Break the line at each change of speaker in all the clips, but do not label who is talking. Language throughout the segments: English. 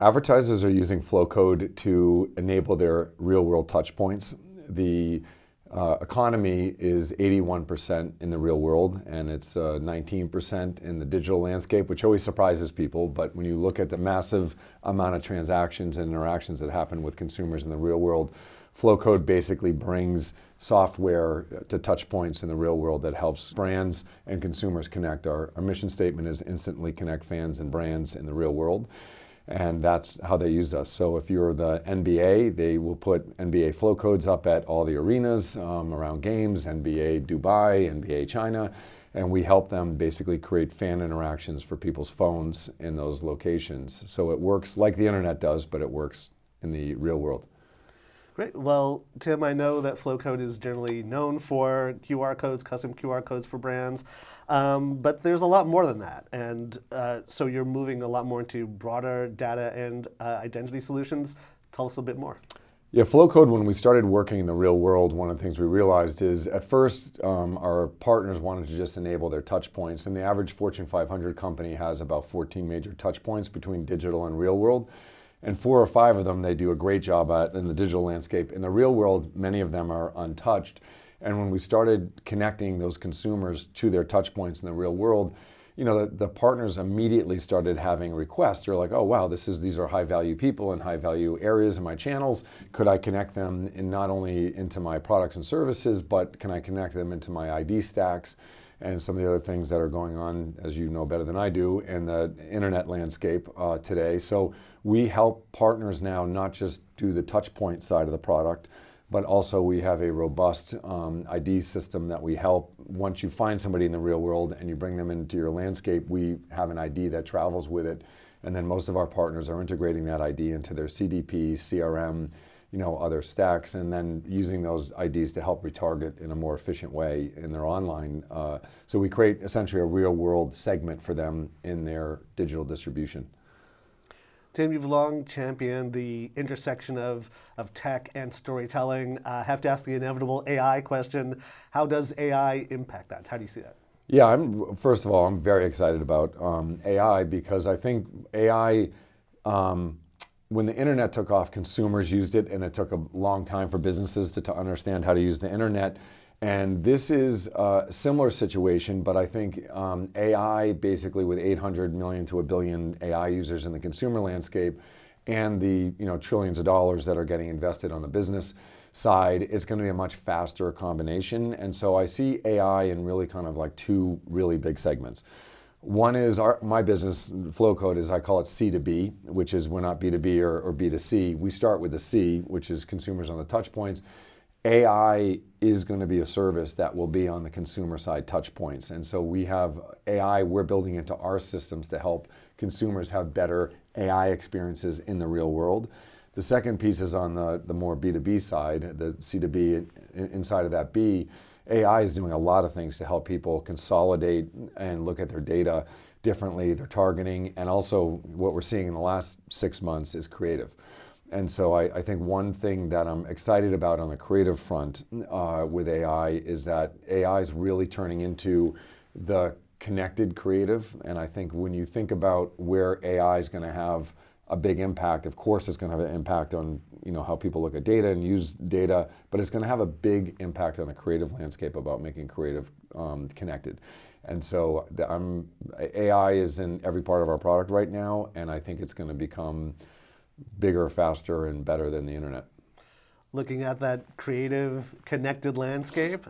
Advertisers are using Flowcode to enable their real-world touch points. The economy is 81% in the real world, and it's 19% in the digital landscape, which always surprises people. But when you look at the massive amount of transactions and interactions that happen with consumers in the real world, Flowcode basically brings software to touch points in the real world that helps brands and consumers connect. Our mission statement is instantly connect fans and brands in the real world. And that's how they use us. So if you're the NBA, they will put NBA Flowcodes up at all the arenas around games, NBA Dubai, NBA China, and we help them basically create fan interactions for people's phones in those locations. So it works like the internet does, but it works in the real world.
Great. Well, Tim, I know that Flowcode is generally known for QR codes, custom QR codes for brands, but there's a lot more than that. And so you're moving a lot more into broader data and identity solutions. Tell us a bit more.
Yeah, Flowcode, when we started working in the real world, one of the things we realized is at first our partners wanted to just enable their touch points, and the average Fortune 500 company has about 14 major touch points between digital and real world. And 4 or 5 of them they do a great job at in the digital landscape. In the real world, many of them are untouched. And when we started connecting those consumers to their touch points in the real world, you know, the partners immediately started having requests. They're like, oh wow, these are high value people in high value areas in my channels. Could I connect them in not only into my products and services, but can I connect them into my ID stacks and some of the other things that are going on, as you know better than I do, in the internet landscape today. So we help partners now not just do the touch point side of the product, but also we have a robust ID system that we help. Once you find somebody in the real world and you bring them into your landscape, we have an ID that travels with it. And then most of our partners are integrating that ID into their CDP, CRM, you know, other stacks, and then using those IDs to help retarget in a more efficient way in their online. So we create essentially a real world segment for them in their digital distribution.
Tim, you've long championed the intersection of tech and storytelling. I have to ask the inevitable AI question. How does AI impact that? How do you see that?
Yeah, first of all, I'm very excited about AI because I think AI, when the internet took off, consumers used it, and it took a long time for businesses to understand how to use the internet. And this is a similar situation, but I think AI, basically with 800 million to 1 billion AI users in the consumer landscape, and the trillions of dollars that are getting invested on the business side, it's going to be a much faster combination. And so I see AI in really kind of like 2 really big segments. One is my business, Flowcode, is I call it C2B, which is we're not B2B or B2C. We start with the C, which is consumers on the touch points. AI is going to be a service that will be on the consumer side touch points. And so we have AI we're building into our systems to help consumers have better AI experiences in the real world. The second piece is on the more B2B side, the C2B. Inside of that B, AI is doing a lot of things to help people consolidate and look at their data differently, their targeting, and also what we're seeing in the last 6 months is creative. And so I think one thing that I'm excited about on the creative front with AI is that AI is really turning into the connected creative. And I think when you think about where AI is going to have a big impact, of course it's going to have an impact on how people look at data and use data, but it's going to have a big impact on the creative landscape about making creative connected. And so AI is in every part of our product right now, and I think it's going to become bigger, faster, and better than the internet.
Looking at that creative, connected landscape,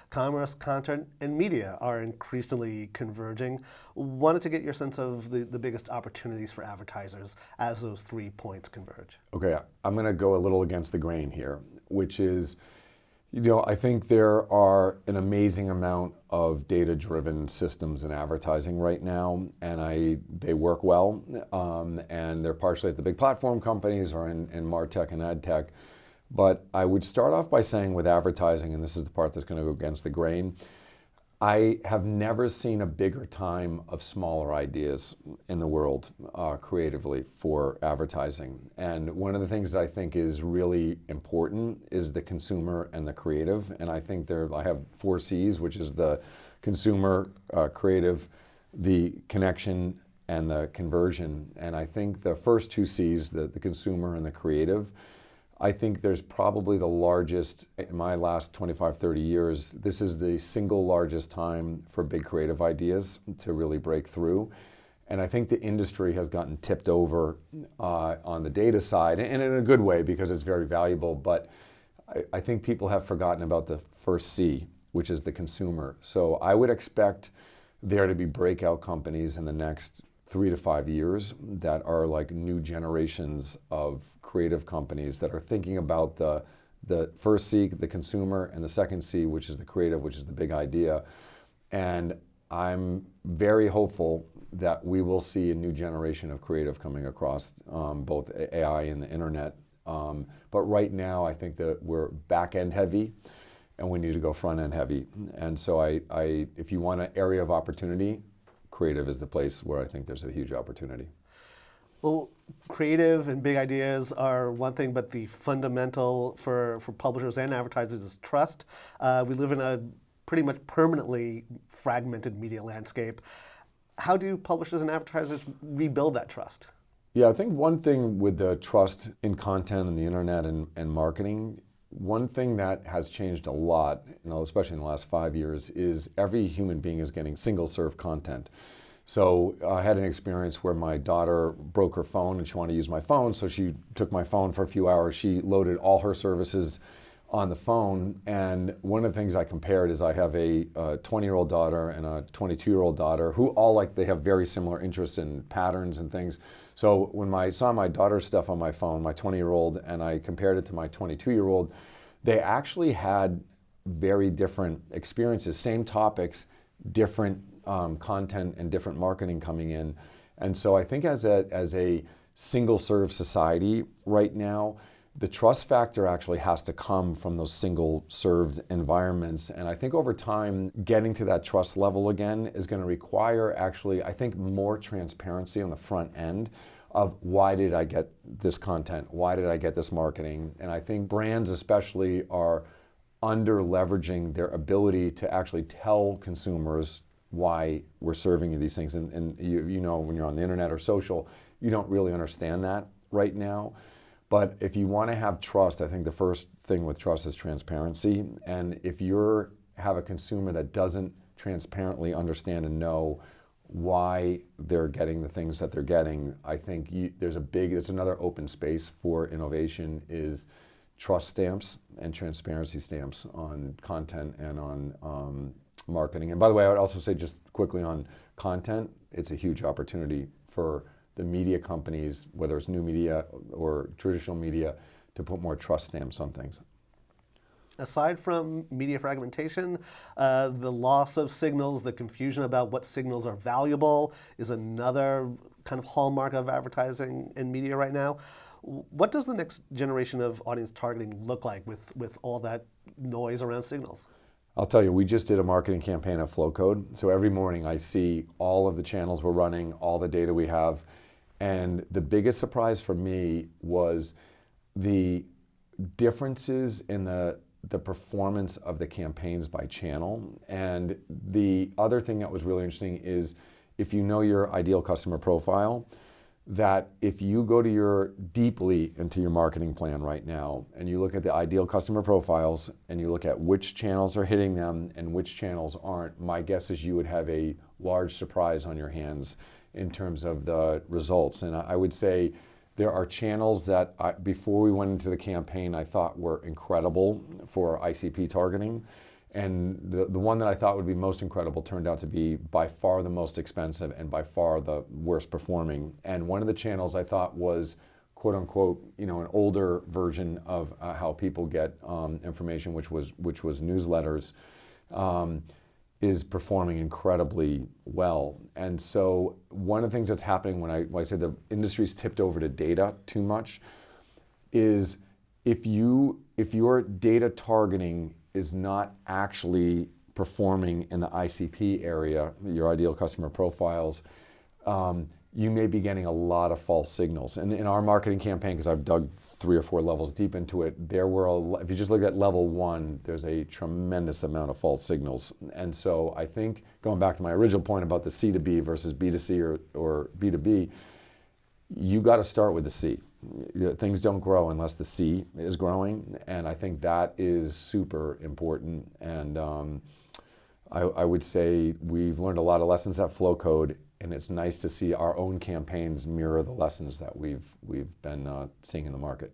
commerce, content, and media are increasingly converging. Wanted to get your sense of the biggest opportunities for advertisers as those 3 points converge.
Okay, I'm going to go a little against the grain here, which is, I think there are an amazing amount of data-driven systems in advertising right now, and they work well, and they're partially at the big platform companies or in MarTech and AdTech. But I would start off by saying with advertising, and this is the part that's going to go against the grain, I have never seen a bigger time of smaller ideas in the world creatively for advertising. And one of the things that I think is really important is the consumer and the creative. And I think I have 4 C's, which is the consumer, creative, the connection, and the conversion. And I think the first two C's, the consumer and the creative, I think there's probably the largest, in my last 25, 30 years, this is the single largest time for big creative ideas to really break through. And I think the industry has gotten tipped over on the data side, and in a good way because it's very valuable, but I think people have forgotten about the first C, which is the consumer. So I would expect there to be breakout companies in the next 3 to 5 years that are like new generations of creative companies that are thinking about the first C, the consumer, and the second C, which is the creative, which is the big idea. And I'm very hopeful that we will see a new generation of creative coming across both AI and the internet. But right now, I think that we're back-end heavy, and we need to go front-end heavy. And so if you want an area of opportunity, creative is the place where I think there's a huge opportunity.
Well, creative and big ideas are one thing, but the fundamental for publishers and advertisers is trust. We live in a pretty much permanently fragmented media landscape. How do publishers and advertisers rebuild that trust?
Yeah, I think one thing with the trust in content and the internet and marketing, one thing that has changed a lot, especially in the last 5 years, is every human being is getting single-serve content. So I had an experience where my daughter broke her phone and she wanted to use my phone, so she took my phone for a few hours. She loaded all her services on the phone, and one of the things I compared is I have a 20-year-old daughter and a 22-year-old daughter who all they have very similar interests and patterns and things. So when I saw my daughter's stuff on my phone, my 20-year-old, and I compared it to my 22-year-old, they actually had very different experiences, same topics, different content and different marketing coming in. And so I think as a single-serve society right now, the trust factor actually has to come from those single-served environments. And I think over time, getting to that trust level again is going to require actually, I think, more transparency on the front end of why did I get this content? Why did I get this marketing? And I think brands especially are under leveraging their ability to actually tell consumers why we're serving you these things. And you know, when you're on the internet or social, you don't really understand that right now. But if you want to have trust, I think the first thing with trust is transparency. And if you have a consumer that doesn't transparently understand and know why they're getting the things that they're getting, I think there's another open space for innovation is trust stamps and transparency stamps on content and on marketing. And by the way, I would also say just quickly on content, it's a huge opportunity for the media companies, whether it's new media or traditional media, to put more trust stamps on things.
Aside from media fragmentation, the loss of signals, the confusion about what signals are valuable is another kind of hallmark of advertising and media right now. What does the next generation of audience targeting look like with all that noise around signals?
I'll tell you, we just did a marketing campaign at Flowcode. So every morning I see all of the channels we're running, all the data we have. And the biggest surprise for me was the differences in the performance of the campaigns by channel. And the other thing that was really interesting is if you know your ideal customer profile, that if you go to deeply into your marketing plan right now and you look at the ideal customer profiles and you look at which channels are hitting them and which channels aren't, my guess is you would have a large surprise on your hands in terms of the results. And I would say there are channels that before we went into the campaign I thought were incredible for ICP targeting. And the one that I thought would be most incredible turned out to be by far the most expensive and by far the worst performing. And one of the channels I thought was, quote unquote, an older version of how people get information, which was newsletters, is performing incredibly well. And so one of the things that's happening when I say the industry's tipped over to data too much is if your data targeting is not actually performing in the ICP area, your ideal customer profiles, you may be getting a lot of false signals. And in our marketing campaign, because I've dug 3 or 4 levels deep into it, if you just look at level 1, there's a tremendous amount of false signals. And so I think, going back to my original point about the C to B versus B to C or B to B, you got to start with the C. Things don't grow unless the C is growing, and I think that is super important. And I would say we've learned a lot of lessons at Flowcode, and it's nice to see our own campaigns mirror the lessons that we've been seeing in the market.